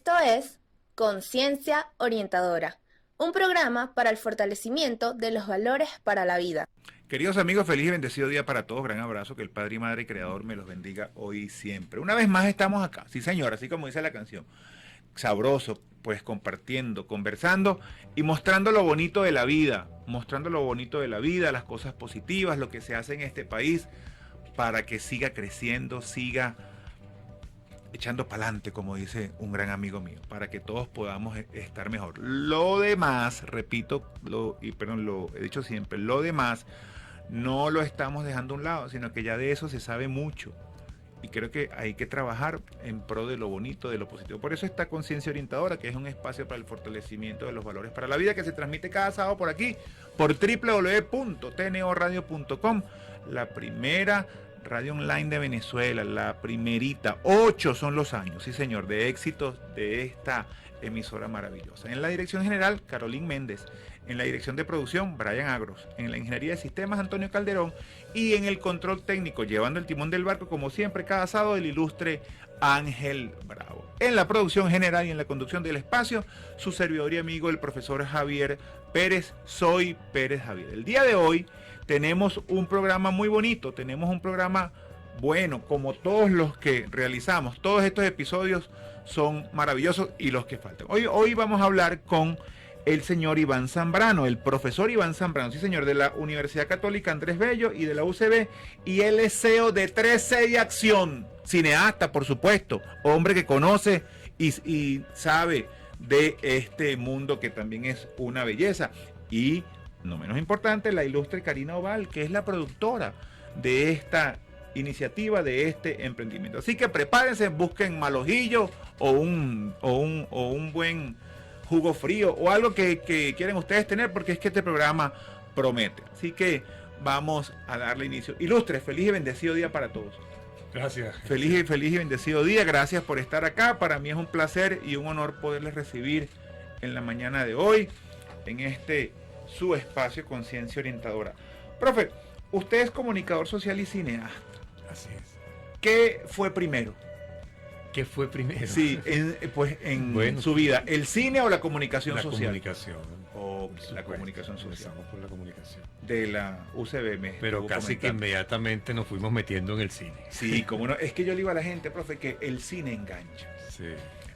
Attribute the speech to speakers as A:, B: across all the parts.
A: Esto es Conciencia Orientadora, un programa para el fortalecimiento de los valores para la vida.
B: Queridos amigos, feliz y bendecido día para todos. Gran abrazo, que el Padre y Madre Creador me los bendiga hoy y siempre. Una vez más estamos acá, sí señor, así como dice la canción. Sabroso, pues compartiendo, conversando y mostrando lo bonito de la vida, las cosas positivas, lo que se hace en este país para que siga creciendo, siga echando para adelante, como dice un gran amigo mío, para que todos podamos estar mejor. Lo demás, repito, lo he dicho siempre, lo demás no lo estamos dejando a un lado, sino que ya de eso se sabe mucho. Y creo que hay que trabajar en pro de lo bonito, de lo positivo. Por eso está Conciencia Orientadora, que es un espacio para el fortalecimiento de los valores para la vida, que se transmite cada sábado por aquí, por www.tnoradio.com, la primera radio online de Venezuela, la primerita. 8 son los años, sí señor, de éxitos de esta emisora maravillosa. En la dirección general, Carolín Méndez. En la dirección de producción, Brian Agros. En la ingeniería de sistemas, Antonio Calderón. Y en el control técnico, llevando el timón del barco, como siempre, cada sábado, el ilustre Ángel Bravo. En la producción general y en la conducción del espacio, su servidor y amigo, el profesor Javier Pérez. Soy Pérez Javier. El día de hoy tenemos un programa muy bonito, tenemos un programa bueno, como todos los que realizamos. Todos estos episodios son maravillosos y los que faltan. Hoy vamos a hablar con el señor Iván Zambrano, el profesor Iván Zambrano, sí señor, de la Universidad Católica Andrés Bello y de la UCB, y él es CEO de 13 y Acción, cineasta, por supuesto, hombre que conoce y sabe de este mundo que también es una belleza. Y, no menos importante, la ilustre Karina Oval, que es la productora de esta iniciativa, de este emprendimiento. Así que prepárense, busquen malojillo o un buen jugo frío o algo que quieren ustedes tener, porque es que este programa promete. Así que vamos a darle inicio. Ilustre, feliz y bendecido día para todos.
C: Gracias.
B: Feliz y bendecido día. Gracias por estar acá. Para mí es un placer y un honor poderles recibir en la mañana de hoy en este su espacio Conciencia Orientadora. Profe, usted es comunicador social y cineasta.
C: Así es.
B: ¿Qué fue primero?
C: ¿Qué fue primero?
B: Sí, en su vida, ¿el cine o la comunicación social?
C: La comunicación.
B: O la comunicación social.
C: Empezamos por la comunicación.
B: De la UCB.
C: Pero casi que inmediatamente nos fuimos metiendo en el cine.
B: Sí, como no. Es que yo le digo a la gente, profe, que el cine engancha.
C: Sí.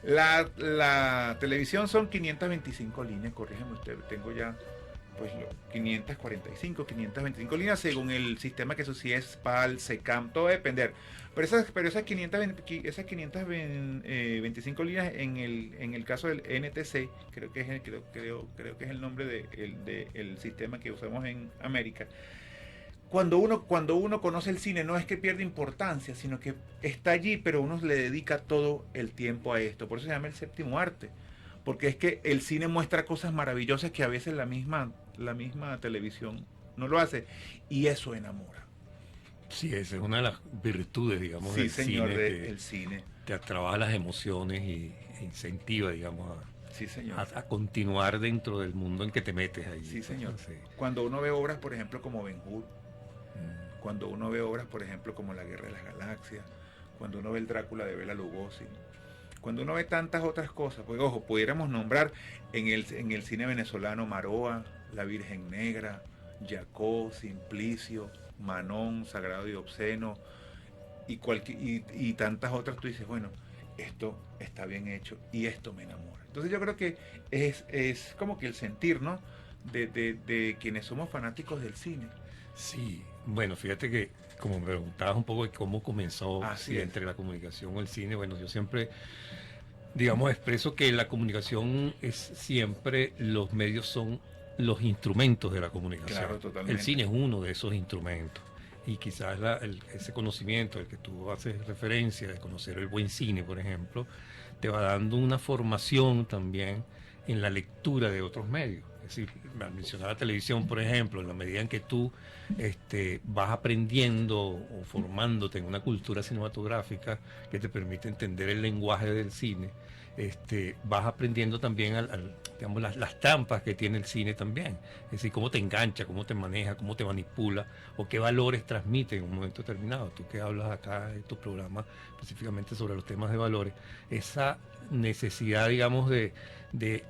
B: La televisión son 525 líneas, corrígeme usted, tengo ya pues 545, 525 líneas según el sistema que eso sí es PAL, SECAM, todo va a depender. Pero esas 525 líneas en el caso del NTC, creo que es el nombre del sistema que usamos en América. Cuando uno conoce el cine, no es que pierde importancia, sino que está allí, pero uno le dedica todo el tiempo a esto. Por eso se llama el séptimo arte. Porque es que el cine muestra cosas maravillosas que a veces la misma televisión no lo hace. Y eso enamora.
C: Sí, esa es una de las virtudes, digamos,
B: sí,
C: del
B: señor,
C: cine.
B: El cine.
C: Te trabaja las emociones e incentiva, digamos,
B: sí, señor.
C: a continuar dentro del mundo en que te metes ahí.
B: Sí, señor.
C: Sí.
B: Cuando uno ve obras, por ejemplo, como Ben-Hur, cuando uno ve obras, por ejemplo, como La Guerra de las Galaxias, cuando uno ve el Drácula de Bela Lugosi, cuando uno ve tantas otras cosas, pues ojo, pudiéramos nombrar en el cine venezolano Maroa, La Virgen Negra, Yacó, Simplicio, Manón, Sagrado y Obsceno, y tantas otras. Tú dices, bueno, esto está bien hecho y esto me enamora. Entonces yo creo que es como que el sentir, ¿no? De quienes somos fanáticos del cine.
C: Sí, bueno, fíjate que como me preguntabas un poco de cómo comenzó entre la comunicación o el cine, bueno, yo siempre, digamos, expreso que la comunicación es siempre, los medios son los instrumentos de la comunicación.
B: Claro, totalmente.
C: El cine es uno de esos instrumentos. Y quizás ese conocimiento al que tú haces referencia, de conocer el buen cine, por ejemplo, te va dando una formación también en la lectura de otros medios. Es decir, mencionar la televisión, por ejemplo, en la medida en que tú vas aprendiendo o formándote en una cultura cinematográfica que te permite entender el lenguaje del cine, vas aprendiendo también digamos, las trampas que tiene el cine también. Es decir, cómo te engancha, cómo te maneja, cómo te manipula, o qué valores transmite en un momento determinado. Tú que hablas acá en tu programa específicamente sobre los temas de valores, esa necesidad, digamos, de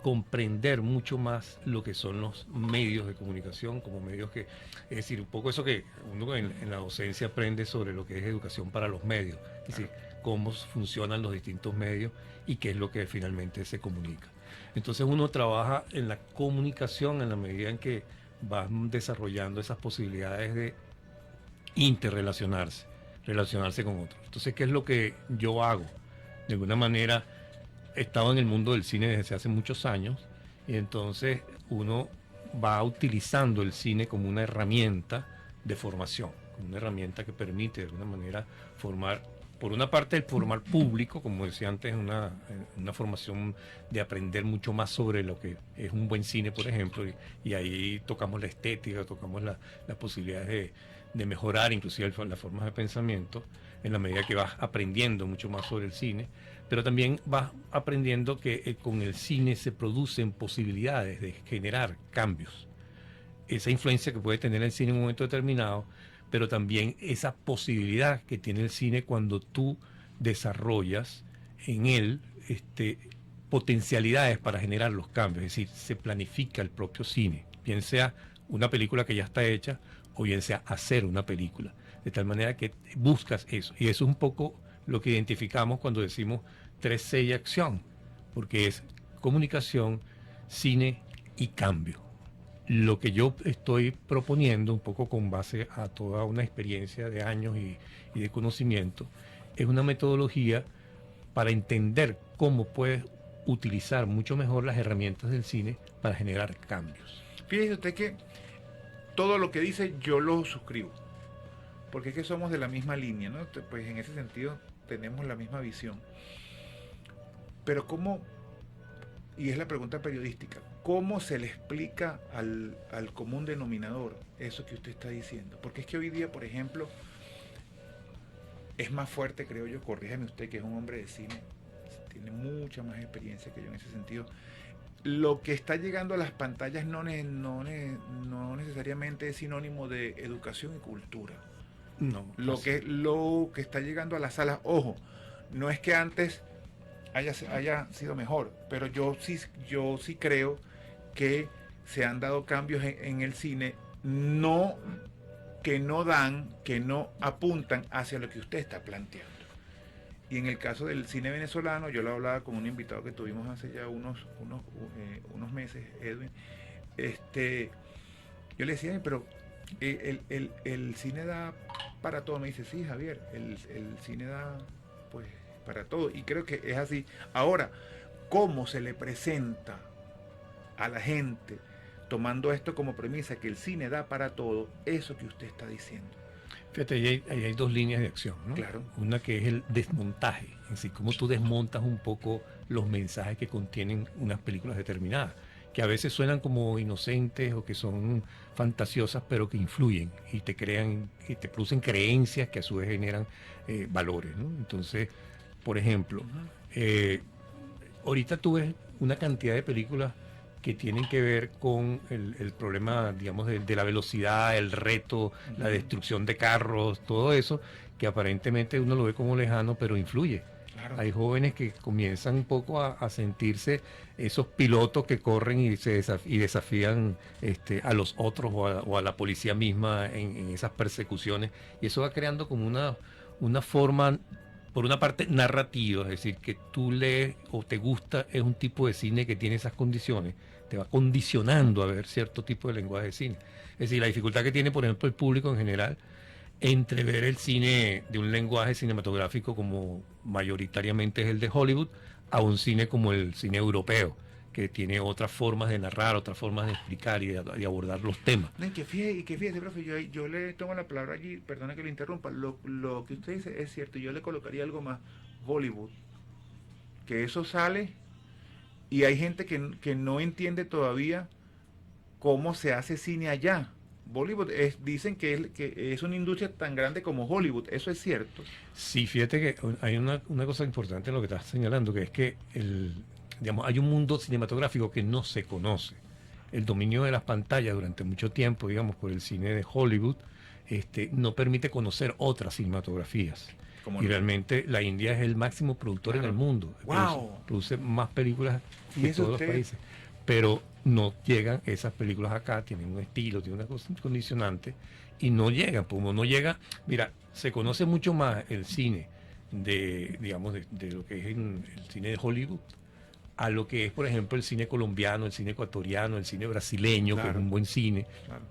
C: comprender mucho más lo que son los medios de comunicación, como medios que, es decir, un poco eso que uno en la docencia aprende sobre lo que es educación para los medios, es decir, cómo funcionan los distintos medios y qué es lo que finalmente se comunica. Entonces uno trabaja en la comunicación en la medida en que va desarrollando esas posibilidades de interrelacionarse, relacionarse con otros. Entonces, ¿qué es lo que yo hago? De alguna manera, he estado en el mundo del cine desde hace muchos años y entonces uno va utilizando el cine como una herramienta de formación, como una herramienta que permite de alguna manera formar, por una parte el formar público, como decía antes, una formación de aprender mucho más sobre lo que es un buen cine, por ejemplo, y ahí tocamos la estética, tocamos las posibilidades de mejorar inclusive las formas de pensamiento, en la medida que vas aprendiendo mucho más sobre el cine, pero también vas aprendiendo que con el cine se producen posibilidades de generar cambios. Esa influencia que puede tener el cine en un momento determinado, pero también esa posibilidad que tiene el cine cuando tú desarrollas en él potencialidades para generar los cambios. Es decir, se planifica el propio cine, bien sea una película que ya está hecha o bien sea hacer una película. De tal manera que buscas eso. Y eso es un poco lo que identificamos cuando decimos 3C y acción, porque es comunicación, cine y cambio. Lo que yo estoy proponiendo, un poco con base a toda una experiencia de años y de conocimiento, es una metodología para entender cómo puedes utilizar mucho mejor las herramientas del cine para generar cambios.
B: Fíjese usted que todo lo que dice yo lo suscribo, porque es que somos de la misma línea, ¿no? Pues en ese sentido tenemos la misma visión. Pero ¿cómo? Y es la pregunta periodística, ¿cómo se le explica al común denominador eso que usted está diciendo? Porque es que hoy día, por ejemplo, es más fuerte, creo yo, corrígeme usted que es un hombre de cine, tiene mucha más experiencia que yo en ese sentido. Lo que está llegando a las pantallas no necesariamente es sinónimo de educación y cultura.
C: No.
B: Lo que está llegando a las salas, ojo, no es que antes haya sido mejor, pero yo sí creo que se han dado cambios en el cine, que no apuntan hacia lo que usted está planteando. Y en el caso del cine venezolano, yo lo hablaba con un invitado que tuvimos hace ya unos meses, Edwin, yo le decía, pero el cine da para todo. Me dice, sí, Javier, el cine da pues para todo, y creo que es así. Ahora, ¿cómo se le presenta a la gente, tomando esto como premisa, que el cine da para todo, eso que usted está diciendo?
C: Fíjate, ahí hay dos líneas de acción, ¿no?
B: Claro.
C: Una que es el desmontaje, es decir, cómo tú desmontas un poco los mensajes que contienen unas películas determinadas, que a veces suenan como inocentes o que son fantasiosas, pero que influyen y te crean, y te producen creencias que a su vez generan valores, ¿no? Entonces, por ejemplo, ahorita tú ves una cantidad de películas que tienen que ver con el problema, digamos, de la velocidad, el reto, la destrucción de carros, todo eso, que aparentemente uno lo ve como lejano, pero influye. Claro. Hay jóvenes que comienzan un poco a sentirse esos pilotos que corren y desafían a los otros o a la policía misma en esas persecuciones, y eso va creando como una forma, por una parte, narrativa, es decir, que tú lees o te gusta, es un tipo de cine que tiene esas condiciones, te va condicionando a ver cierto tipo de lenguaje de cine. Es decir, la dificultad que tiene, por ejemplo, el público en general, entre ver el cine de un lenguaje cinematográfico como mayoritariamente es el de Hollywood, a un cine como el cine europeo, que tiene otras formas de narrar, otras formas de explicar y de abordar los temas.
B: No, y que fíjese, profe, yo le tomo la palabra allí, perdona que lo interrumpa, lo que usted dice es cierto, yo le colocaría algo más, Bollywood, que eso sale y hay gente que no entiende todavía cómo se hace cine allá, Bollywood dicen que es una industria tan grande como Hollywood. ¿Eso es cierto?
C: Sí, fíjate que hay una cosa importante en lo que estás señalando, que es que digamos, hay un mundo cinematográfico que no se conoce. El dominio de las pantallas durante mucho tiempo, digamos, por el cine de Hollywood, no permite conocer otras cinematografías.
B: ¿Cómo
C: Y
B: no?
C: realmente la India es el máximo productor en el mundo.
B: ¡Wow!
C: Produce más películas
B: ¿Y
C: que
B: eso
C: todos los
B: usted?
C: países. Pero no llegan esas películas acá, tienen un estilo, tienen una cosa condicionante, y no llegan, como no llega. Mira, se conoce mucho más el cine digamos, de lo que es el cine de Hollywood, a lo que es, por ejemplo, el cine colombiano, el cine ecuatoriano, el cine brasileño, que es
B: Claro.
C: un buen cine.
B: Claro,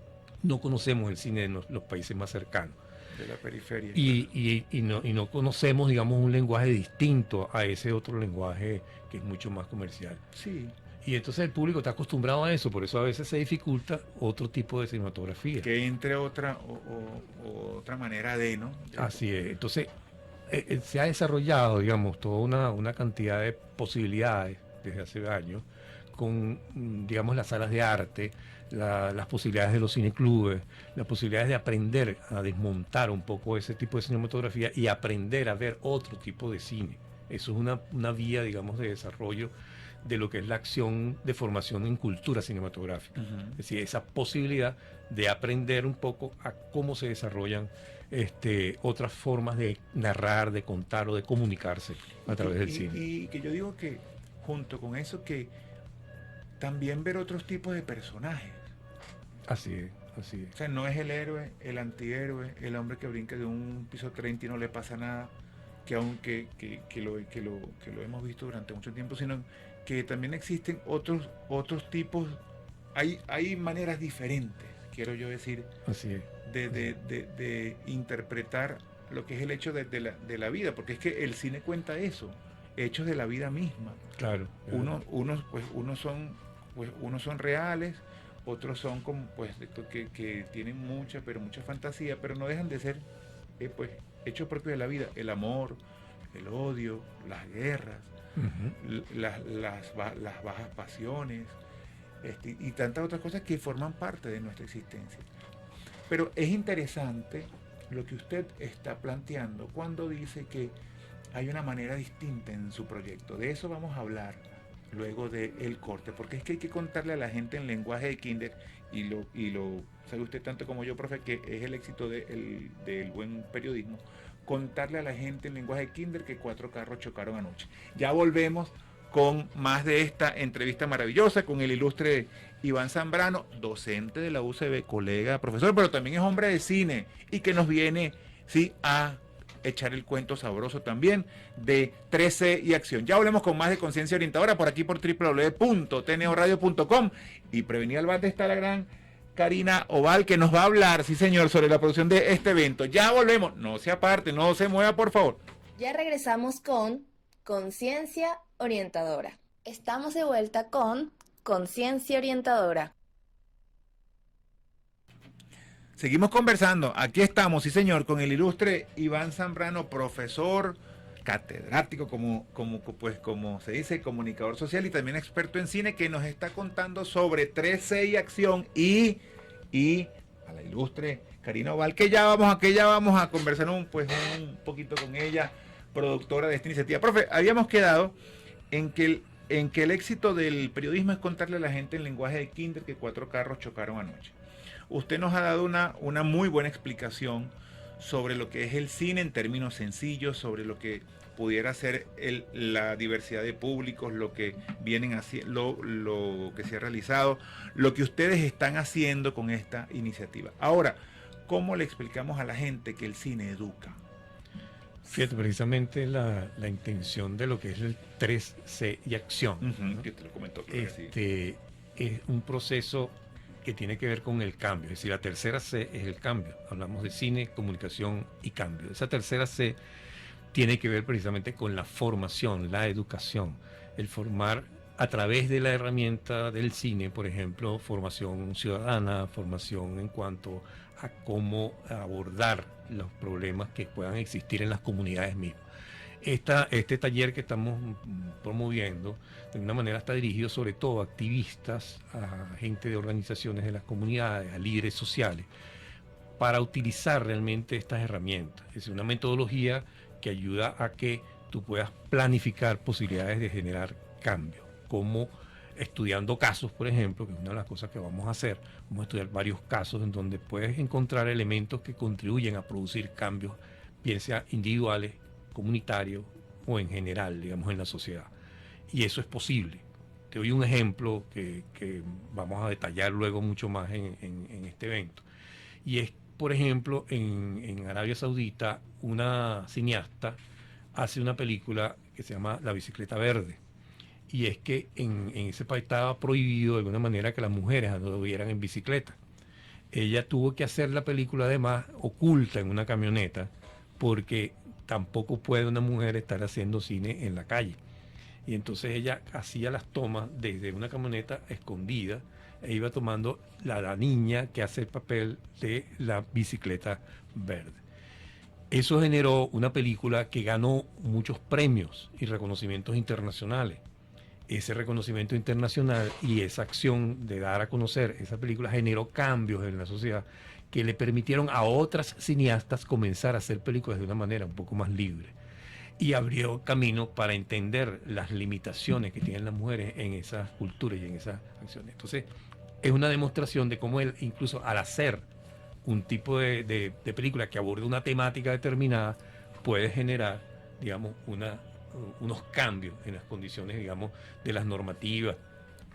C: No conocemos el cine de los países más cercanos.
B: de la periferia.
C: Y no conocemos, digamos, un lenguaje distinto a ese otro lenguaje que es mucho más comercial.
B: Sí,
C: Y entonces el público está acostumbrado a eso, por eso a veces se dificulta otro tipo de cinematografía.
B: que entre otra otra manera de, ¿no?
C: Así es. Entonces se ha desarrollado, digamos, toda una cantidad de posibilidades desde hace años con, digamos, las salas de arte, las posibilidades de los cineclubes, las posibilidades de aprender a desmontar un poco ese tipo de cinematografía y aprender a ver otro tipo de cine. Eso es una vía, digamos, de desarrollo de lo que es la acción de formación en cultura cinematográfica.
B: Ujú.
C: Es decir, esa posibilidad de aprender un poco a cómo se desarrollan otras formas de narrar, de contar o de comunicarse a través del cine.
B: Y que yo digo que junto con eso que también ver otros tipos de personajes.
C: Así es, así
B: O
C: es.
B: sea, no es el héroe, el antihéroe, el hombre que brinca de un piso 30 y no le pasa nada, que aunque que lo hemos visto durante mucho tiempo, sino que también existen otros tipos, hay maneras diferentes, quiero yo decir,
C: Así es.
B: de interpretar lo que es el hecho de la vida, porque es que el cine cuenta eso, hechos de la vida misma.
C: Claro.
B: Unos son reales, otros son como pues que tienen mucha fantasía, pero no dejan de ser pues hechos propios de la vida, el amor, el odio, las guerras,
C: Ujú.
B: las bajas pasiones, y tantas otras cosas que forman parte de nuestra existencia. Pero es interesante lo que usted está planteando cuando dice que hay una manera distinta en su proyecto. De eso vamos a hablar luego del corte, porque es que hay que contarle a la gente en lenguaje de kinder, y lo sabe usted tanto como yo, profe, que es el éxito del buen periodismo, contarle a la gente en lenguaje de kinder que 4 carros chocaron anoche. Ya volvemos con más de esta entrevista maravillosa con el ilustre Iván Zambrano, docente de la UCB, colega, profesor, pero también es hombre de cine y que nos viene, sí, a echar el cuento sabroso también de 13 y acción. Ya hablemos con más de Conciencia Orientadora por aquí por www.tnoradio.com, y prevenida al bate está la gran Karina Oval, que nos va a hablar, sí señor, sobre la producción de este evento. Ya volvemos, no se aparte, no se mueva por favor.
A: Ya regresamos con Conciencia Orientadora. Estamos de vuelta con Conciencia Orientadora.
B: Seguimos conversando, aquí estamos, sí señor, con el ilustre Iván Zambrano, profesor, catedrático, como se dice, comunicador social y también experto en cine, que nos está contando sobre 13 y acción, y a la ilustre Karina Oval, que ya vamos a conversar un poquito con ella, productora de esta iniciativa. Profe, habíamos quedado en que el éxito del periodismo es contarle a la gente en lenguaje de kinder que 4 carros chocaron anoche. Usted nos ha dado una muy buena explicación sobre lo que es el cine en términos sencillos, sobre lo que pudiera ser la diversidad de públicos, lo que vienen haciendo, lo que se ha realizado, lo que ustedes están haciendo con esta iniciativa. Ahora, ¿cómo le explicamos a la gente que el cine educa?
C: Fíjate, precisamente la intención de lo que es el 3C y acción, ¿no?
B: Que te lo comentó, creo que sí.
C: Es un proceso que tiene que ver con el cambio. Es decir, la tercera C es el cambio. Hablamos de cine, comunicación y cambio. Esa tercera C tiene que ver precisamente con la formación, la educación, el formar a través de la herramienta del cine, por ejemplo, formación ciudadana, formación en cuanto a cómo abordar los problemas que puedan existir en las comunidades mismas. Este taller que estamos promoviendo, de una manera está dirigido sobre todo a activistas, a gente de organizaciones de las comunidades, a líderes sociales, para utilizar realmente estas herramientas. Es una metodología que ayuda a que tú puedas planificar posibilidades de generar cambios, como estudiando casos, por ejemplo, que es una de las cosas que vamos a hacer. Vamos a estudiar varios casos en donde puedes encontrar elementos que contribuyen a producir cambios, bien sea individuales, comunitarios o en general, digamos, en la sociedad. Y eso es posible. Te doy un ejemplo que vamos a detallar luego mucho más en este evento. Y es, por ejemplo, en Arabia Saudita, una cineasta hace una película que se llama La bicicleta verde. Y es que en ese país estaba prohibido de alguna manera que las mujeres anduvieran en bicicleta. Ella tuvo que hacer la película además oculta en una camioneta, porque tampoco puede una mujer estar haciendo cine en la calle. Y entonces ella hacía las tomas desde una camioneta escondida e iba tomando la niña que hace el papel de la bicicleta verde. Eso generó una película que ganó muchos premios y reconocimientos internacionales. Ese reconocimiento internacional y esa acción de dar a conocer esa película generó cambios en la sociedad que le permitieron a otras cineastas comenzar a hacer películas de una manera un poco más libre. Y abrió camino para entender las limitaciones que tienen las mujeres en esas culturas y en esas acciones. Entonces, es una demostración de cómo él, incluso al hacer un tipo de película que aborde una temática determinada, puede generar, digamos, unos cambios en las condiciones, digamos, de las normativas,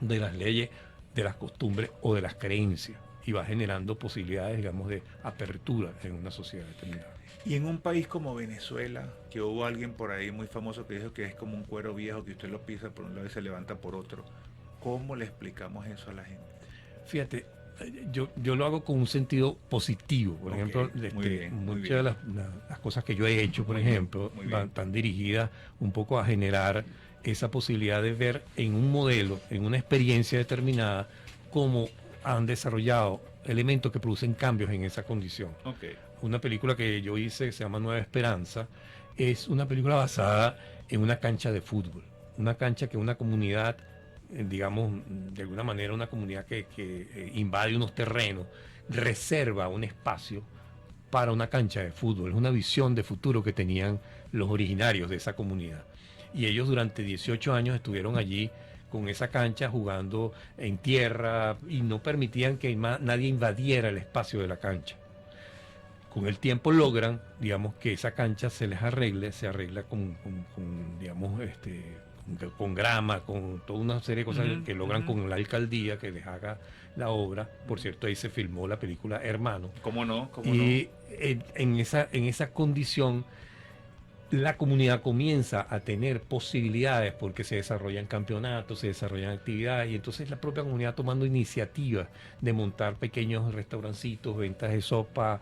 C: de las leyes, de las costumbres o de las creencias. Y va generando posibilidades, digamos, de apertura en una sociedad determinada.
B: Y en un país como Venezuela, que hubo alguien por ahí muy famoso que dijo que es como un cuero viejo que usted lo pisa por un lado y se levanta por otro, ¿cómo le explicamos eso a la gente?
C: Fíjate, yo lo hago con un sentido positivo. Por ejemplo, muchas de las cosas que yo he hecho, por ejemplo, van dirigidas un poco a generar esa posibilidad de ver en un modelo, en una experiencia determinada, cómo han desarrollado elementos que producen cambios en esa condición.
B: Okay.
C: Una película que yo hice que se llama Nueva Esperanza es una película basada en una cancha de fútbol, una cancha que una comunidad, digamos, de alguna manera una comunidad que invade unos terrenos, reserva un espacio para una cancha de fútbol. Es una visión de futuro que tenían los originarios de esa comunidad. Y ellos durante 18 años estuvieron allí con esa cancha jugando en tierra y no permitían que nadie invadiera el espacio de la cancha. Con el tiempo logran, digamos, que esa cancha se les arregle, se arregla con digamos, con grama, con toda una serie de cosas que logran con la alcaldía que les haga la obra. Por cierto, ahí se filmó la película Hermano.
B: ¿Cómo no?
C: Y en esa condición la comunidad comienza a tener posibilidades porque se desarrollan campeonatos, se desarrollan actividades y entonces la propia comunidad tomando iniciativas de montar pequeños restaurancitos, ventas de sopa,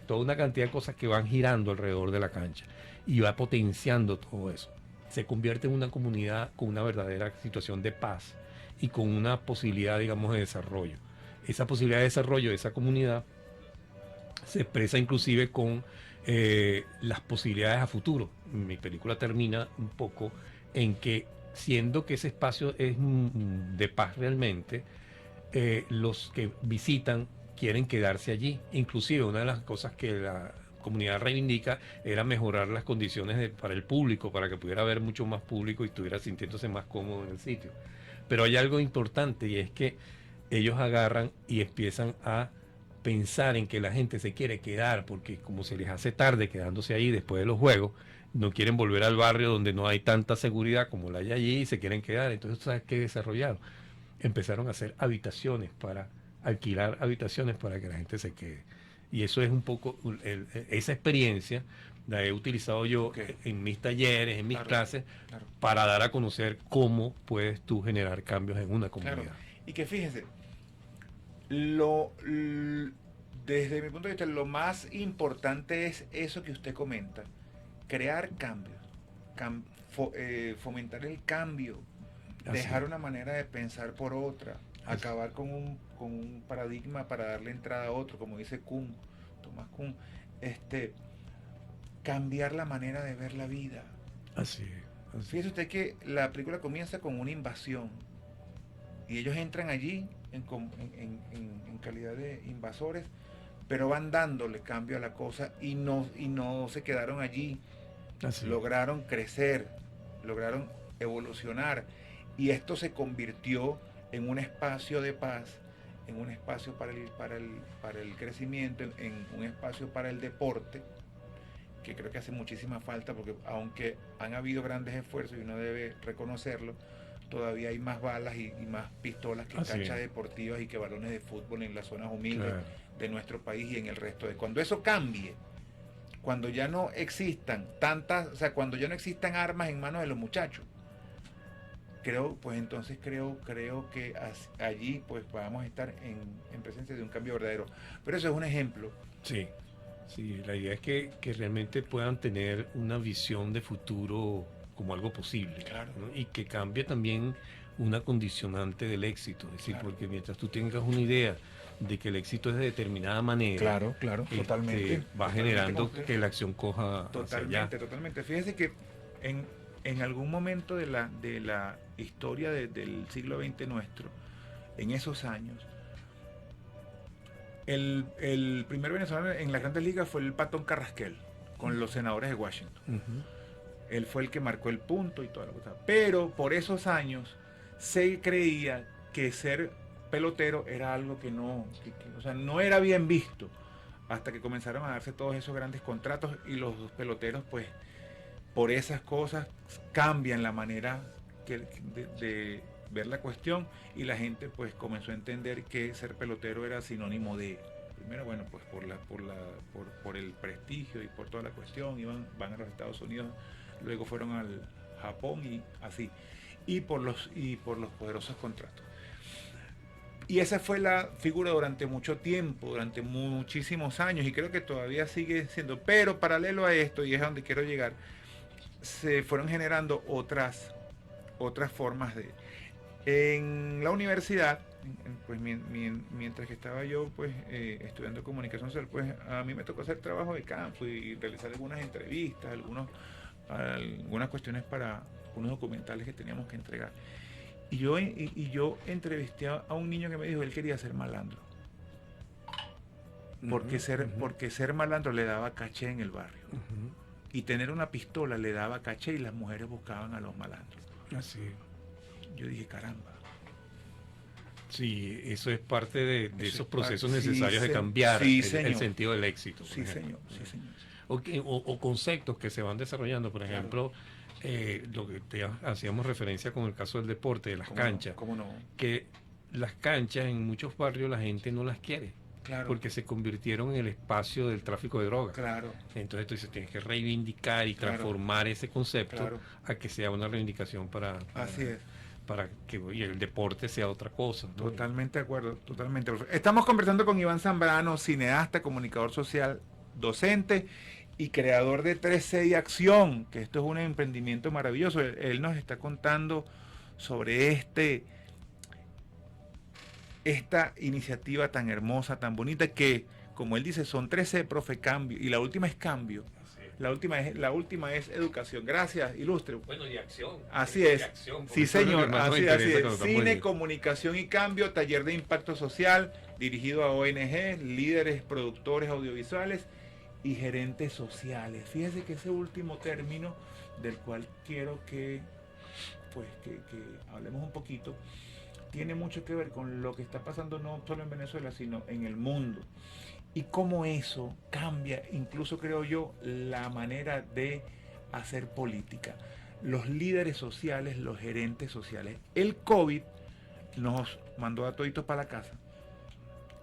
C: toda una cantidad de cosas que van girando alrededor de la cancha y va potenciando todo eso. Se convierte en una comunidad con una verdadera situación de paz y con una posibilidad, digamos, de desarrollo. Esa posibilidad de desarrollo de esa comunidad se expresa inclusive con las posibilidades a futuro. Mi película termina un poco en que, siendo que ese espacio es de paz realmente, los que visitan quieren quedarse allí. Inclusive una de las cosas que la comunidad reivindica era mejorar las condiciones para el público, para que pudiera haber mucho más público y estuviera sintiéndose más cómodo en el sitio. Pero hay algo importante y es que ellos agarran y empiezan a pensar en que la gente se quiere quedar porque como se les hace tarde quedándose ahí después de los juegos, no quieren volver al barrio donde no hay tanta seguridad como la hay allí y se quieren quedar. Entonces, ¿sabes qué desarrollaron? Empezaron a hacer habitaciones alquilar habitaciones para que la gente se quede. Y eso es un poco, esa experiencia la he utilizado yo en mis talleres, en mis clases, para dar a conocer cómo puedes tú generar cambios en una comunidad.
B: Claro. Y que fíjense, desde mi punto de vista, lo más importante es eso que usted comenta, crear cambios, fomentar el cambio, dejar una manera de pensar por otra, acabar con un paradigma para darle entrada a otro, como dice Tomás Kuhn, cambiar la manera de ver la vida,
C: Así es.
B: Fíjese usted que la película comienza con una invasión y ellos entran allí en calidad de invasores, pero van dándole cambio a la cosa y no se quedaron allí.
C: Así.
B: Lograron crecer, lograron evolucionar y esto se convirtió en un espacio de paz, en un espacio para el crecimiento, en un espacio para el deporte, que creo que hace muchísima falta porque aunque han habido grandes esfuerzos y uno debe reconocerlo, todavía hay más balas y más pistolas que canchas deportivas y que balones de fútbol en las zonas humildes de nuestro país y en el resto de... Cuando eso cambie, cuando ya no existan tantas, o sea, cuando ya no existan armas en manos de los muchachos, creo que allí pues vamos a estar en presencia de un cambio verdadero. Pero eso es un ejemplo.
C: Sí, sí, la idea es que realmente puedan tener una visión de futuro como algo posible,
B: claro,
C: ¿no? Y que cambie también una condicionante del éxito, es decir,
B: claro,
C: porque mientras tú tengas una idea de que el éxito es de determinada manera,
B: totalmente,
C: va generando que la acción coja
B: totalmente. Fíjese que en algún momento de la historia del siglo XX nuestro, en esos años, el primer venezolano en las grandes ligas fue el Patón Carrasquel, con los Senadores de Washington.
C: Uh-huh.
B: Él fue el que marcó el punto y toda la cosa. Pero por esos años se creía que ser pelotero era algo que o sea, no era bien visto, hasta que comenzaron a darse todos esos grandes contratos y los peloteros, pues, por esas cosas cambian la manera de ver la cuestión y la gente, pues, comenzó a entender que ser pelotero era sinónimo de, primero, bueno, pues por el prestigio y por toda la cuestión, van a los Estados Unidos, luego fueron al Japón y así, y por los poderosos contratos. Y esa fue la figura durante mucho tiempo, durante muchísimos años, y creo que todavía sigue siendo. Pero paralelo a esto, y es a donde quiero llegar, se fueron generando otras formas de... En la universidad, pues mientras que estaba yo pues estudiando comunicación social, pues a mí me tocó hacer trabajo de campo y realizar algunas entrevistas, algunas cuestiones para unos documentales que teníamos que entregar. Y yo entrevisté a un niño que me dijo que él quería ser malandro. Porque ser malandro le daba caché en el barrio. Uh-huh. Y tener una pistola le daba caché y las mujeres buscaban a los malandros.
C: Así.
B: Yo dije, caramba.
C: Sí, eso es parte de esos procesos necesarios de cambiar el sentido del éxito.
B: Sí, señor.
C: O conceptos que se van desarrollando, por ejemplo, lo que hacíamos referencia con el caso del deporte, de las canchas.
B: ¿Cómo no?
C: Que las canchas en muchos barrios la gente no las quiere.
B: Claro.
C: Porque se convirtieron en el espacio del tráfico de drogas.
B: Claro.
C: Entonces tú dices, tienes que reivindicar y transformar ese concepto a que sea una reivindicación para que el deporte sea otra cosa, ¿no?
B: Totalmente de acuerdo, totalmente. Estamos conversando con Iván Zambrano, cineasta, comunicador social, docente y creador de 3C y Acción, que esto es un emprendimiento maravilloso. Él nos está contando sobre esta iniciativa tan hermosa, tan bonita, que, como él dice, son 13, profe, cambio, y la última es cambio. La última es educación. Gracias, ilustre.
C: Bueno, y acción.
B: Así es.
C: Acción,
B: sí, señor. Así es. Cine,
C: muy
B: comunicación y cambio, taller de impacto social, dirigido a ONG, líderes, productores audiovisuales y gerentes sociales. Fíjese que ese último término, del cual quiero que hablemos un poquito, tiene mucho que ver con lo que está pasando no solo en Venezuela, sino en el mundo. Y cómo eso cambia, incluso creo yo, la manera de hacer política. Los líderes sociales, los gerentes sociales. El COVID nos mandó a toditos para la casa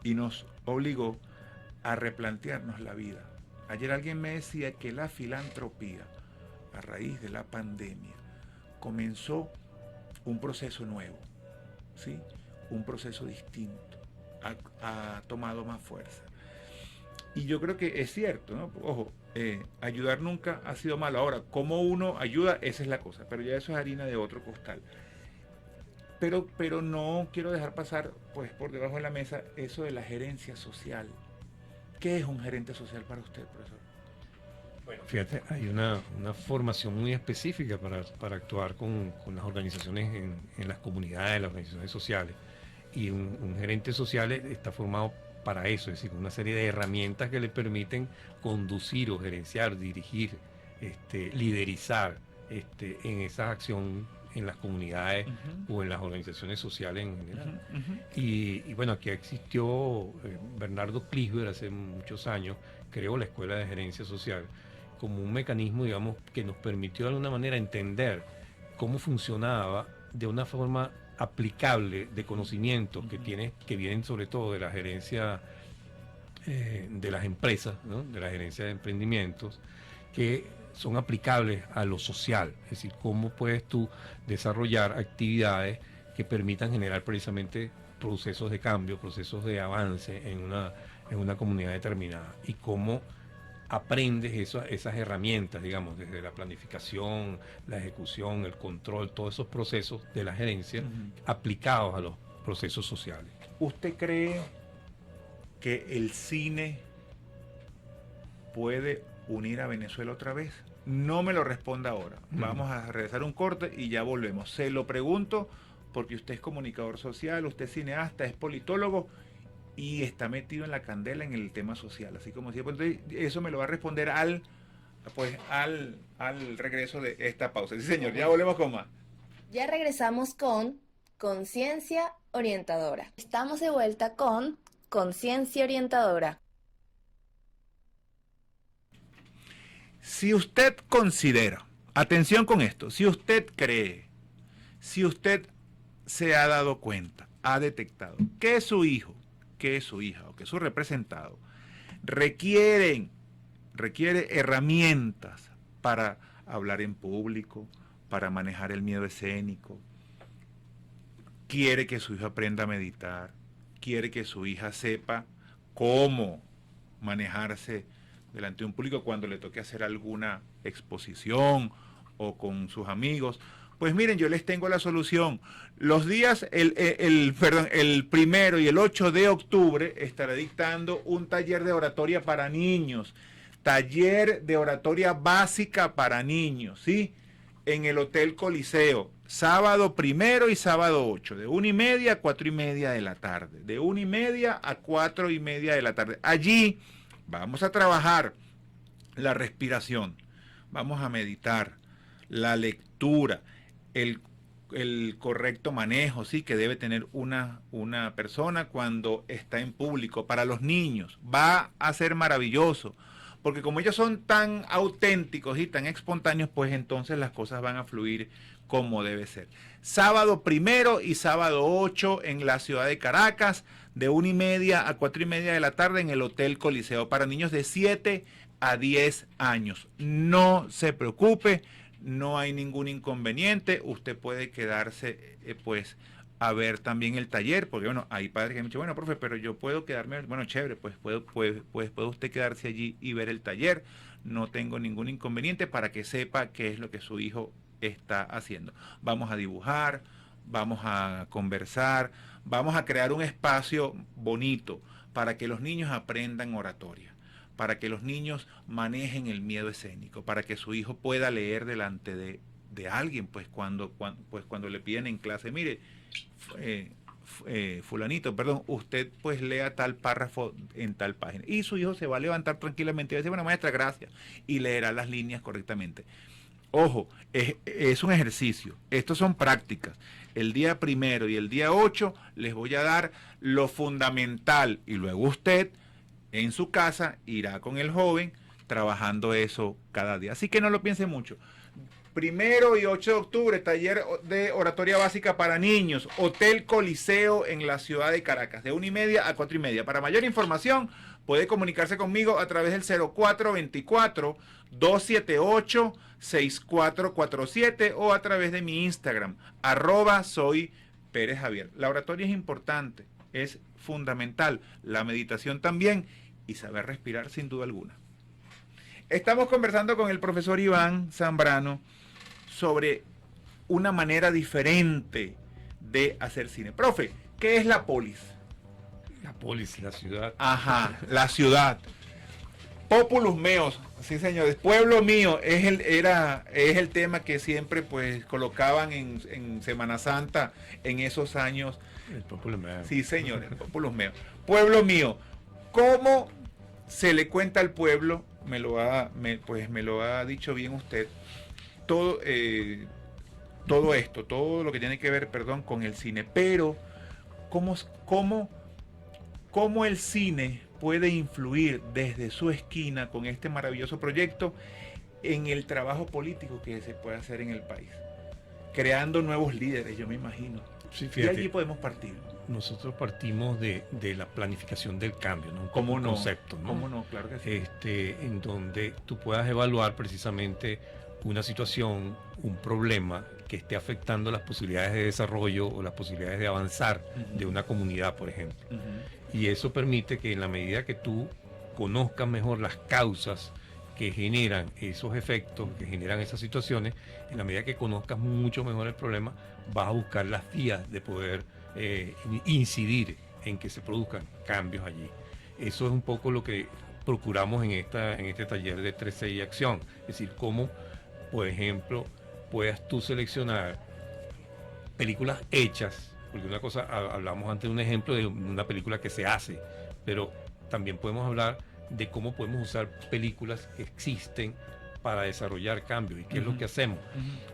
B: y nos obligó a replantearnos la vida. Ayer alguien me decía que la filantropía, a raíz de la pandemia, comenzó un proceso nuevo, ¿sí? Un proceso distinto, ha tomado más fuerza. Y yo creo que es cierto, ¿no? Ojo, ayudar nunca ha sido malo. Ahora, cómo uno ayuda, esa es la cosa, pero ya eso es harina de otro costal. Pero no quiero dejar pasar, pues, por debajo de la mesa eso de la gerencia social. ¿Qué es un gerente social para usted, profesor?
C: Bueno, fíjate, hay una formación muy específica para actuar con las organizaciones en las comunidades, las organizaciones sociales. Y un gerente social está formado para eso, es decir, una serie de herramientas que le permiten conducir o gerenciar, dirigir, liderizar en esa acción en las comunidades o en las organizaciones sociales en general. Y bueno, aquí existió Bernardo Klisber hace muchos años, creó la Escuela de Gerencia Social como un mecanismo, digamos, que nos permitió de alguna manera entender cómo funcionaba de una forma aplicable de conocimientos que vienen sobre todo de la gerencia de las empresas, ¿no? De la gerencia de emprendimientos, que son aplicables a lo social, es decir, cómo puedes tú desarrollar actividades que permitan generar precisamente procesos de cambio, procesos de avance en una comunidad determinada, y cómo aprendes esas herramientas, digamos, desde la planificación, la ejecución, el control, todos esos procesos de la gerencia aplicados a los procesos sociales.
B: ¿Usted cree que el cine puede unir a Venezuela otra vez? No me lo responda ahora. Vamos a regresar un corte y ya volvemos. Se lo pregunto porque usted es comunicador social, usted es cineasta, es politólogo y está metido en la candela en el tema social. Así como siempre, entonces, eso me lo va a responder al regreso de esta pausa. Sí, señor, ya volvemos con más.
A: Ya regresamos con Conciencia Orientadora. Estamos de vuelta con Conciencia Orientadora.
B: Si usted considera, atención con esto, si usted cree, si usted se ha dado cuenta, ha detectado que su hijo, que su hija o que su representado requiere herramientas para hablar en público, para manejar el miedo escénico, quiere que su hijo aprenda a meditar, quiere que su hija sepa cómo manejarse delante de un público cuando le toque hacer alguna exposición o con sus amigos, pues miren, yo les tengo la solución. Los días, el 1 y el 8 de octubre estaré dictando un taller de oratoria para niños, taller de oratoria básica para niños, ¿sí? En el Hotel Coliseo, sábado 1 y sábado 8, de 1:30 a 4:30 de la tarde, de 1:30 a 4:30 de la tarde. Allí vamos a trabajar la respiración, vamos a meditar, la lectura, el correcto manejo, sí, que debe tener una persona cuando está en público. Para los niños va a ser maravilloso, porque como ellos son tan auténticos y tan espontáneos, pues entonces las cosas van a fluir como debe ser. Sábado 1 y sábado 8 en la ciudad de Caracas, de 1:30 a 4:30 de la tarde en el Hotel Coliseo, para niños de 7 a 10 años. No se preocupe, no hay ningún inconveniente, usted puede quedarse pues a ver también el taller, porque bueno, hay padres que me han dicho, bueno, profe, pero yo puedo quedarme, bueno, chévere, pues puede usted quedarse allí y ver el taller, no tengo ningún inconveniente, para que sepa qué es lo que su hijo está haciendo. Vamos a dibujar, vamos a conversar, vamos a crear un espacio bonito para que los niños aprendan oratoria, para que los niños manejen el miedo escénico, para que su hijo pueda leer delante de alguien, pues cuando le piden en clase, mire, fulanito, perdón, usted pues lea tal párrafo en tal página, y su hijo se va a levantar tranquilamente y va a decir, bueno, maestra, gracias, y leerá las líneas correctamente. Ojo, es un ejercicio, estos son prácticas. El día 1 y el día 8 les voy a dar lo fundamental, y luego usted en su casa irá con el joven trabajando eso cada día. Así que no lo piense mucho. 1 y 8 de octubre, taller de oratoria básica para niños, Hotel Coliseo en la ciudad de Caracas, de 1:30 a 4:30. Para mayor información, puede comunicarse conmigo a través del 0424-278-6447 o a través de mi Instagram, @soyPérezJavier. La oratoria es importante, es fundamental, la meditación también, y saber respirar sin duda alguna. Estamos conversando con el profesor Iván Zambrano sobre una manera diferente de hacer cine. Profe, ¿qué es la polis?
C: La polis, la ciudad.
B: Ajá, la ciudad. Populus meos, sí señores, pueblo mío, es el tema que siempre pues colocaban en Semana Santa en esos años.
C: El Populus Meos.
B: Sí señores, Populus meos. Pueblo mío, ¿cómo se le cuenta al pueblo? Me lo ha dicho bien usted, todo, todo lo que tiene que ver, perdón, con el cine, pero ¿cómo el cine puede influir desde su esquina con este maravilloso proyecto en el trabajo político que se puede hacer en el país? Creando nuevos líderes, yo me imagino.
C: Sí,
B: Y
C: fíjate,
B: allí podemos partir.
C: nosotros partimos de la planificación del cambio, ¿no?
B: ¿Cómo
C: Un
B: no?
C: concepto, ¿no?
B: ¿Cómo no? Claro que sí.
C: En donde tú puedas evaluar precisamente una situación, un problema que esté afectando las posibilidades de desarrollo o las posibilidades de avanzar de una comunidad, por ejemplo. Y eso permite que en la medida que tú conozcas mejor las causas que generan esos efectos, que generan esas situaciones, en la medida que conozcas mucho mejor el problema, vas a buscar las vías de poder incidir en que se produzcan cambios allí. Eso es un poco lo que procuramos en este taller de 3C y acción. Es decir, cómo, por ejemplo, puedas tú seleccionar películas hechas, porque una cosa, hablamos antes de un ejemplo de una película que se hace, pero también podemos hablar de cómo podemos usar películas que existen para desarrollar cambios. ¿Y qué es lo que hacemos?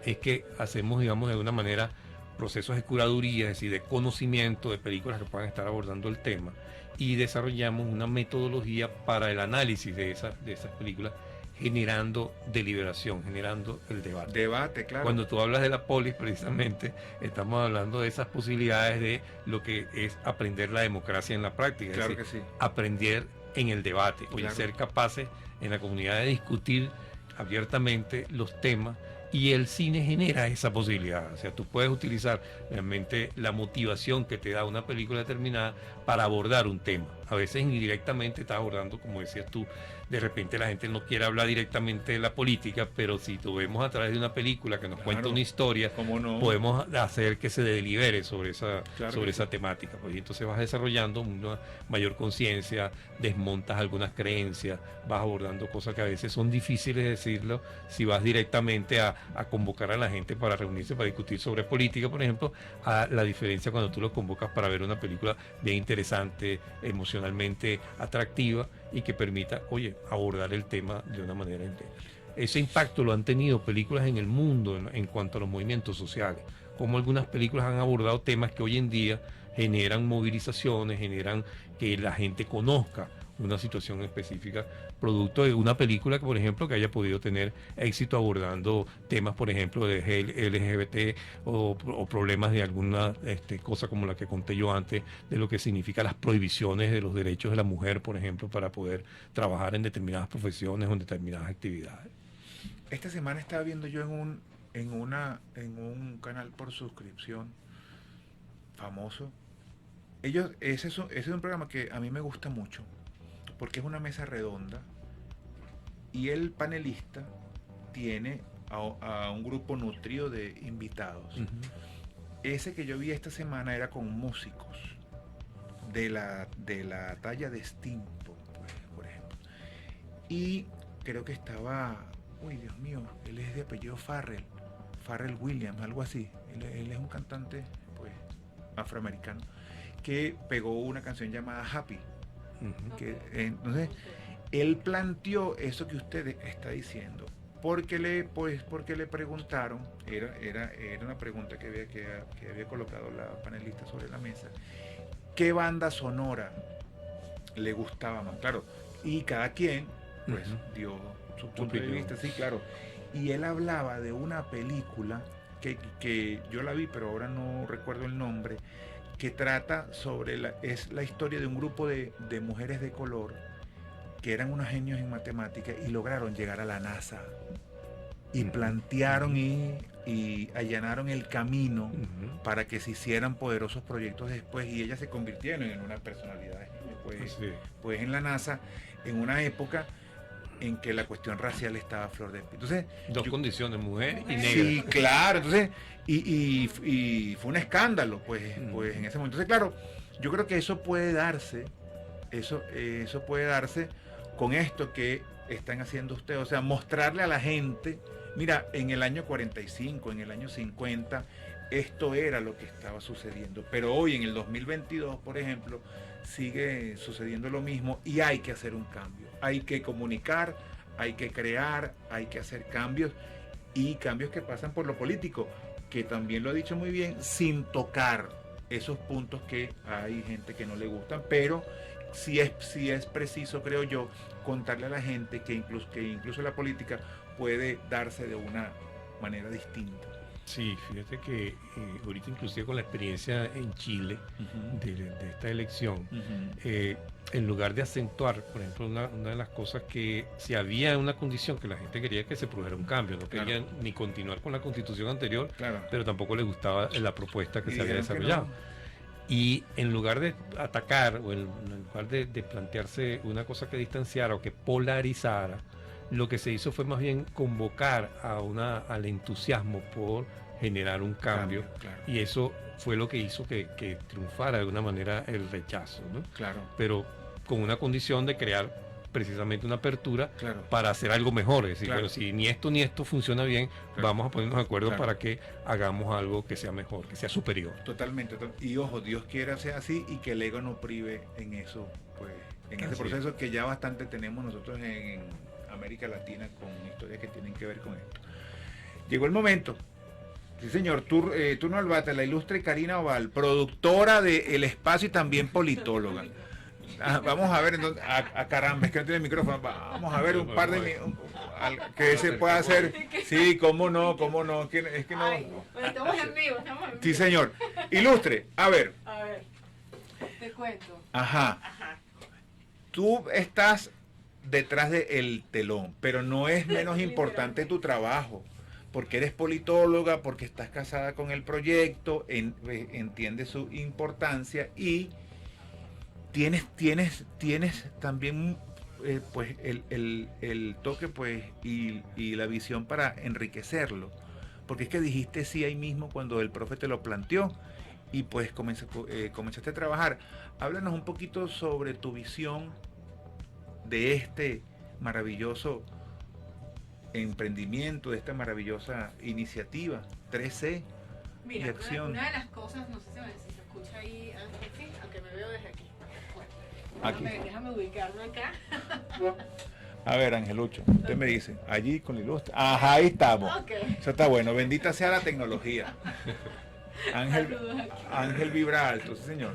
C: Es que hacemos, digamos, de una manera procesos de curaduría, es decir, de conocimiento de películas que puedan estar abordando el tema, y desarrollamos una metodología para el análisis de esas películas, generando deliberación, generando el debate.
B: Debate, claro.
C: Cuando tú hablas de la polis, precisamente, estamos hablando de esas posibilidades de lo que es aprender la democracia en la práctica.
B: Claro
C: es decir,
B: que sí.
C: aprender en el debate, oye,
B: Claro.
C: ser capaces en la comunidad de discutir abiertamente los temas, y el cine genera esa posibilidad. O sea, tú puedes utilizar realmente la motivación que te da una película determinada para abordar un tema. A veces indirectamente estás abordando, como decías tú, de repente la gente no quiere hablar directamente de la política, pero si lo vemos a través de una película que nos cuenta una historia,
B: ¿cómo no?
C: podemos hacer que se delibere sobre esa,
B: Claro que
C: esa
B: sí.
C: temática. Pues, y entonces vas desarrollando una mayor conciencia, desmontas algunas creencias, vas abordando cosas que a veces son difíciles de decirlo si vas directamente a convocar a la gente para reunirse, para discutir sobre política, por ejemplo, a la diferencia cuando tú los convocas para ver una película bien interesante, emocionalmente atractiva y que permita, oye, abordar el tema de una manera entera. Ese impacto lo han tenido películas en el mundo en cuanto a los movimientos sociales, como algunas películas han abordado temas que hoy en día generan movilizaciones, generan que la gente conozca una situación específica, producto de una película que, por ejemplo, que haya podido tener éxito abordando temas, por ejemplo, de LGBT o problemas de alguna cosa como la que conté yo antes, de lo que significa las prohibiciones de los derechos de la mujer, por ejemplo, para poder trabajar en determinadas profesiones o en determinadas actividades.
B: Esta semana estaba viendo yo en un canal por suscripción famoso. Ese es un programa que a mí me gusta mucho, porque es una mesa redonda y el panelista tiene a un grupo nutrido de invitados. Ese que yo vi esta semana era con músicos de la talla de Steampo, por ejemplo. Y creo que estaba, uy Dios mío, él es de apellido Farrell Williams, algo así. Él es un cantante pues afroamericano que pegó una canción llamada Happy. Entonces él planteó eso que usted está diciendo, porque le preguntaron, era una pregunta que había colocado la panelista sobre la mesa, ¿qué banda sonora le gustaba más? Claro, y cada quien pues dio su punto de vista, sí, claro. Y él hablaba de una película que yo la vi, pero ahora no recuerdo el nombre, que trata sobre es la historia de un grupo de mujeres de color que eran unos genios en matemáticas y lograron llegar a la NASA y plantearon y allanaron el camino para que se hicieran poderosos proyectos después, y ellas se convirtieron en una personalidad pues en la NASA, en una época en que la cuestión racial estaba a flor de piel. Entonces,
C: dos condiciones, mujer y negra.
B: Sí, claro, entonces, y fue un escándalo, pues en ese momento. Entonces, claro, yo creo que eso puede darse con esto que están haciendo ustedes, o sea, mostrarle a la gente, mira, en el año 45, en el año 50, esto era lo que estaba sucediendo, pero hoy en el 2022, por ejemplo, sigue sucediendo lo mismo y hay que hacer un cambio, hay que comunicar, hay que crear, hay que hacer cambios y cambios que pasan por lo político, que también lo ha dicho muy bien, sin tocar esos puntos que hay gente que no le gustan, pero sí es preciso, creo yo, contarle a la gente que incluso la política puede darse de una manera distinta.
C: Sí, fíjate que ahorita inclusive con la experiencia en Chile de esta elección, en lugar de acentuar, por ejemplo, una de las cosas que si había una condición que la gente quería que se produjera un cambio, no querían ni continuar con la constitución anterior, pero tampoco les gustaba la propuesta que se había desarrollado. Y en lugar de atacar o en lugar de plantearse una cosa que distanciara o que polarizara, lo que se hizo fue más bien convocar al entusiasmo por generar un cambio, y eso fue lo que hizo que triunfara de alguna manera el rechazo, ¿no? Pero con una condición de crear precisamente una apertura para hacer algo mejor, es decir, bueno, si ni esto funciona bien, vamos a ponernos de acuerdo para que hagamos algo que sea mejor, que sea superior.
B: Totalmente, y ojo, Dios quiera sea así y que el ego no prive en eso, pues, en ese proceso que ya bastante tenemos nosotros en América Latina con historias que tienen que ver con esto. Llegó el momento. Sí, señor, turno al bate, la ilustre Karina Oval, productora de El Espacio y también politóloga. Vamos a ver, entonces, caramba, es que no tiene micrófono. Vamos a ver un par de que se pueda hacer. Sí, cómo no, es que no.
D: Ay, bueno, estamos en vivo.
B: Sí, señor. Ilustre, a ver.
D: A ver, te cuento.
B: Ajá. Tú estás detrás del telón, pero no es menos importante tu trabajo, porque eres politóloga, porque estás casada con el proyecto, entiendes su importancia y tienes también pues el toque pues y la visión para enriquecerlo, porque es que dijiste sí ahí mismo cuando el profe te lo planteó y pues comenzaste a trabajar. Háblanos un poquito sobre tu visión de este maravilloso emprendimiento, de esta maravillosa iniciativa 3C.
D: Mira,
B: de acción.
D: Una de las cosas, no sé si se escucha ahí, sí, aunque me veo desde aquí. Bueno, déjame ubicarme acá.
B: A ver, Angelucho, usted me dice, allí con la ilustre. Ajá, ahí estamos.
D: Okay.
B: Eso está bueno, bendita sea la tecnología. Ángel vibra alto, sí señor.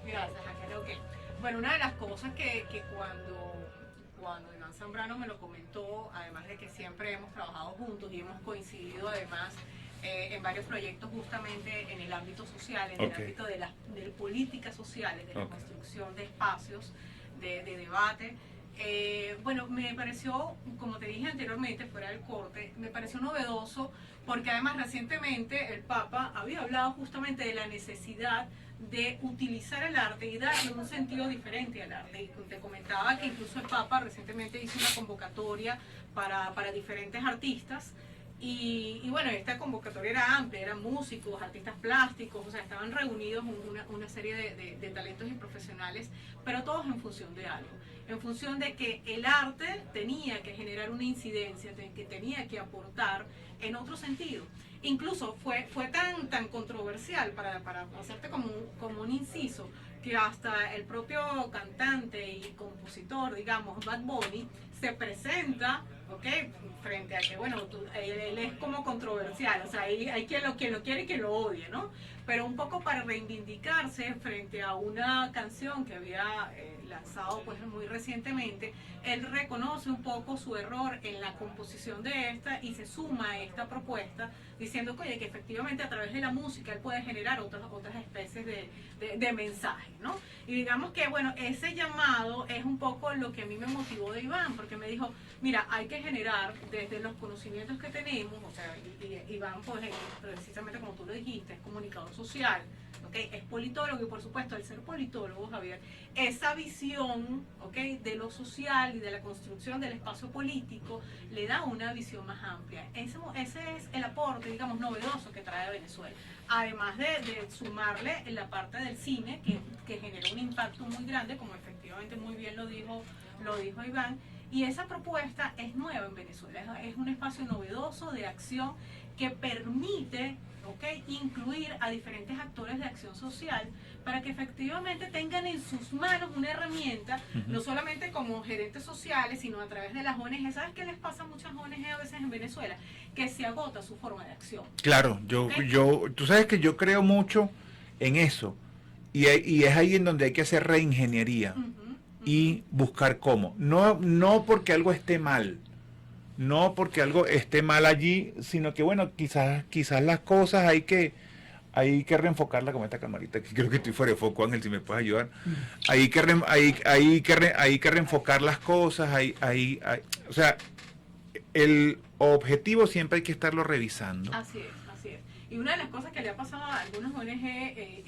D: Gracias, Ángel. Okay. Bueno, una de las cosas que cuando Iván Zambrano me lo comentó, además de que siempre hemos trabajado juntos y hemos coincidido además en varios proyectos justamente en el ámbito social, en el ámbito de las políticas sociales, de la construcción de espacios de debate. Bueno, me pareció, como te dije anteriormente, fuera del corte, me pareció novedoso porque además recientemente el Papa había hablado justamente de la necesidad de utilizar el arte y darle un sentido diferente al arte. Y te comentaba que incluso el Papa recientemente hizo una convocatoria para diferentes artistas. Y bueno, esta convocatoria era amplia, eran músicos, artistas plásticos, o sea, estaban reunidos una serie de talentos y profesionales, pero todos en función de algo, en función de que el arte tenía que generar una incidencia, que tenía que aportar en otro sentido. Incluso fue tan controversial, para hacerte como un inciso, que hasta el propio cantante y compositor, digamos, Bad Bunny, se presenta, frente a que, bueno, él es como controversial, o sea, hay quien lo quiere y quien lo odia, ¿no? Pero un poco para reivindicarse frente a una canción que había lanzado pues muy recientemente, él reconoce un poco su error en la composición de esta y se suma a esta propuesta diciendo que efectivamente a través de la música él puede generar otras especies de mensajes, ¿no? Y digamos que, bueno, ese llamado es un poco lo que a mí me motivó de Iván, porque me dijo, mira, hay que generar desde los conocimientos que tenemos, o sea, Iván, pues, precisamente como tú lo dijiste, es comunicador social, ¿okay? Es politólogo y por supuesto al ser politólogo, Javier, esa visión, ¿okay? De lo social y de la construcción del espacio político le da una visión más amplia. Ese es el aporte, digamos, novedoso que trae Venezuela. Además de sumarle en la parte del cine, que genera un impacto muy grande, como efectivamente muy bien lo dijo Iván, y esa propuesta es nueva en Venezuela, es un espacio novedoso de acción que permite, ¿okay? Incluir a diferentes actores de acción social para que efectivamente tengan en sus manos una herramienta, no solamente como gerentes sociales, sino a través de las ONG. ¿Sabes qué les pasa a muchas ONG a veces en Venezuela? Que se agota su forma de acción.
B: Claro, tú sabes que yo creo mucho en eso, y es ahí en donde hay que hacer reingeniería y buscar cómo. No porque algo esté mal, no porque algo esté mal allí, sino que bueno, quizás las cosas hay que reenfocarla, como esta camarita, que creo que estoy fuera de foco, Ángel, si me puedes ayudar. Hay que reenfocar las cosas, o sea, el objetivo siempre hay que estarlo revisando.
D: Así es. Y una de las cosas que le ha pasado a algunas ONG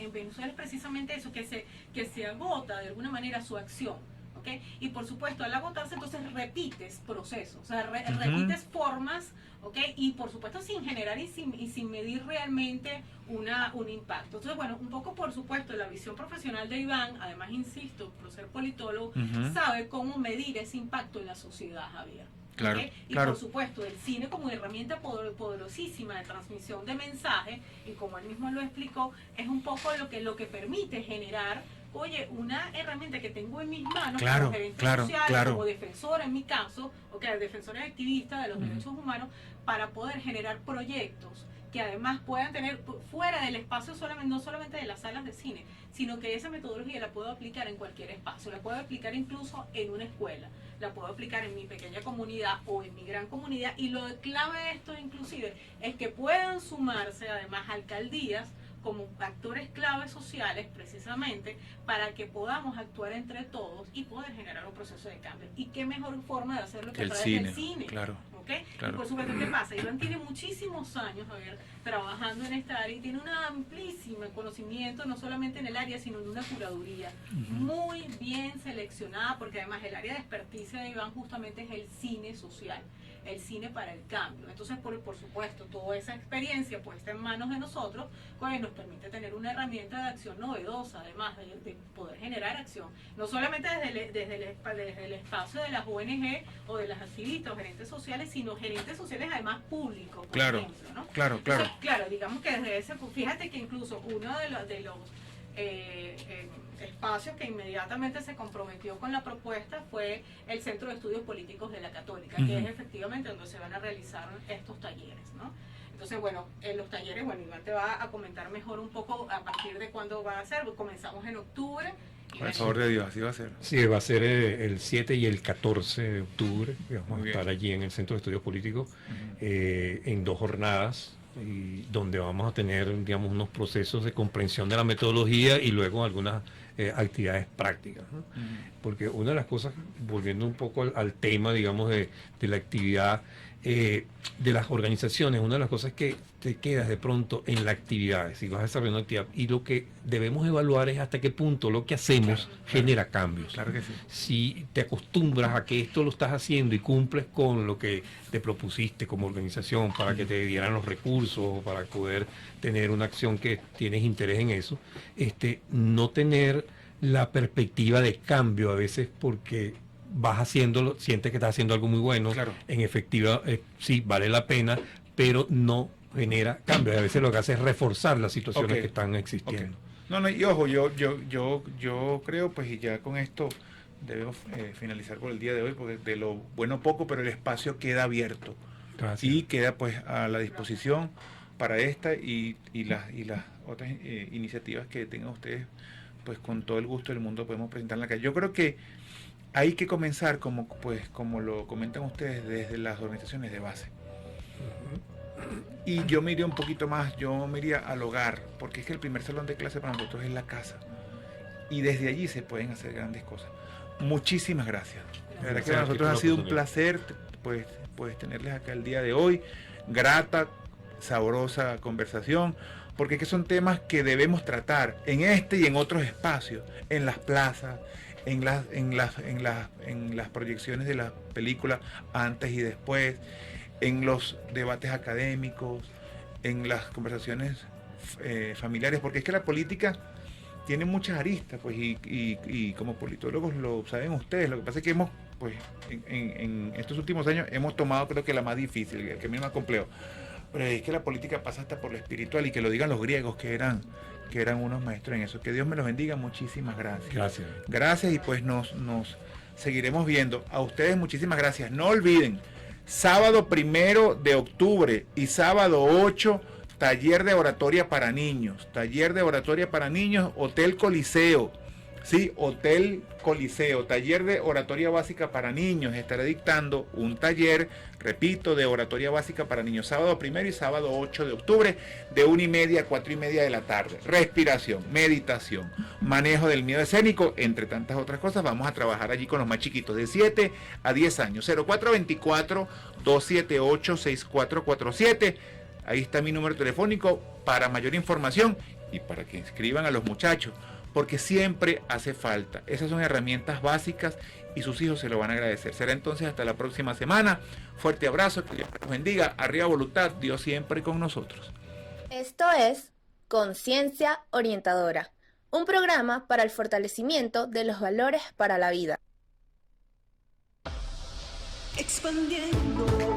D: en Venezuela es precisamente eso, que se agota de alguna manera su acción. ¿Okay? Y por supuesto, al agotarse, entonces repites procesos, o sea, repites formas, ¿okay? Y por supuesto sin generar y sin medir realmente un impacto. Entonces, bueno, un poco por supuesto la visión profesional de Iván, además insisto, por ser politólogo, sabe cómo medir ese impacto en la sociedad, Javier.
B: Claro,
D: ¿okay? Y
B: claro.
D: por supuesto, el cine como herramienta poderosísima de transmisión de mensaje, y como él mismo lo explicó, es un poco lo que permite generar, oye, una herramienta que tengo en mis manos como gerente social, como defensora en mi caso, defensora y activista de los derechos humanos, para poder generar proyectos que además puedan tener fuera del espacio no solamente de las salas de cine, sino que esa metodología la puedo aplicar en cualquier espacio, la puedo aplicar incluso en una escuela, la puedo aplicar en mi pequeña comunidad o en mi gran comunidad, y lo clave de esto inclusive es que puedan sumarse además alcaldías como actores claves sociales precisamente para que podamos actuar entre todos y poder generar un proceso de cambio. ¿Y qué mejor forma de hacerlo que a través del cine?
B: Claro.
D: ¿Okay?
B: Claro.
D: Y por supuesto, ¿qué pasa? Iván tiene muchísimos años, Javier, trabajando en esta área y tiene un amplísimo conocimiento, no solamente en el área, sino en una curaduría muy bien seleccionada, porque además el área de experticia de Iván justamente es el cine social, el cine para el cambio. Entonces, por supuesto, toda esa experiencia puesta en manos de nosotros, pues nos permite tener una herramienta de acción novedosa, además de poder generar acción, no solamente desde el espacio de las ONG o de las activistas o gerentes sociales, sino gerentes sociales además públicos, por ejemplo, ¿no?
B: Claro.
D: Entonces, claro, digamos que desde ese, fíjate que incluso uno de los espacios que inmediatamente se comprometió con la propuesta fue el Centro de Estudios Políticos de la Católica, que es efectivamente donde se van a realizar estos talleres, ¿no? Entonces, bueno, en los talleres, bueno, Iván te va a comentar mejor un poco a partir de cuándo va a ser. Comenzamos en octubre.
B: Por el favor de Dios, así va a ser.
C: Sí, va a ser el 7 y el 14 de octubre. Vamos a estar allí en el Centro de Estudios Políticos en 2 jornadas, y donde vamos a tener, digamos, unos procesos de comprensión de la metodología y luego algunas actividades prácticas, ¿no? Porque una de las cosas, volviendo un poco al tema, digamos, de la actividad de las organizaciones, una de las cosas que te quedas de pronto en la actividad, si vas desarrollando actividad, y lo que debemos evaluar es hasta qué punto lo que hacemos genera cambios.
B: Claro que sí.
C: Si te acostumbras a que esto lo estás haciendo y cumples con lo que te propusiste como organización para que te dieran los recursos o para poder tener una acción que tienes interés en eso, no tener la perspectiva de cambio a veces porque vas haciéndolo, sientes que estás haciendo algo muy bueno, en efectiva sí vale la pena, pero no genera cambios. A veces lo que hace es reforzar las situaciones que están existiendo.
B: No, y ojo, yo creo, pues, y ya con esto debemos finalizar por el día de hoy, porque de lo bueno poco, pero el espacio queda abierto. Gracias. Y queda pues a la disposición para esta y las otras iniciativas que tengan ustedes, pues con todo el gusto del mundo podemos presentar en la calle. Yo creo que hay que comenzar, como lo comentan ustedes, desde las organizaciones de base. Y yo me iría un poquito más, yo me iría al hogar, porque es que el primer salón de clase para nosotros es la casa. Y desde allí se pueden hacer grandes cosas. Muchísimas gracias. La verdad que para nosotros ha sido un placer pues tenerles acá el día de hoy. Grata, sabrosa conversación. porque es que son temas que debemos tratar en este y en otros espacios, en las plazas, en las proyecciones de las películas antes y después, en los debates académicos, en las conversaciones familiares, porque es que la política tiene muchas aristas, pues, y como politólogos lo saben ustedes. Lo que pasa es que hemos, pues, en estos últimos años hemos tomado, creo que la más difícil, el que más complejo. Pero es que la política pasa hasta por lo espiritual, y que lo digan los griegos, que eran unos maestros en eso. Que Dios me los bendiga, muchísimas gracias.
C: Gracias.
B: Gracias, y pues nos seguiremos viendo. A ustedes muchísimas gracias. No olviden, sábado 1 de octubre y sábado 8, taller de oratoria para niños. Taller de oratoria para niños, Hotel Coliseo. Sí, Hotel Coliseo, taller de oratoria básica para niños. Estaré dictando un taller, repito, de oratoria básica para niños, sábado 1 y sábado 8 de octubre, de 1:30 a 4:30 de la tarde. Respiración, meditación, manejo del miedo escénico, entre tantas otras cosas. Vamos a trabajar allí con los más chiquitos, de 7 a 10 años. 0424-278-6447. Ahí está mi número telefónico para mayor información y para que inscriban a los muchachos, porque siempre hace falta. Esas son herramientas básicas y sus hijos se lo van a agradecer. Será entonces hasta la próxima semana. Fuerte abrazo, que Dios los bendiga. Arriba voluntad, Dios siempre con nosotros.
A: Esto es Conciencia Orientadora, un programa para el fortalecimiento de los valores para la vida.
E: Expandiendo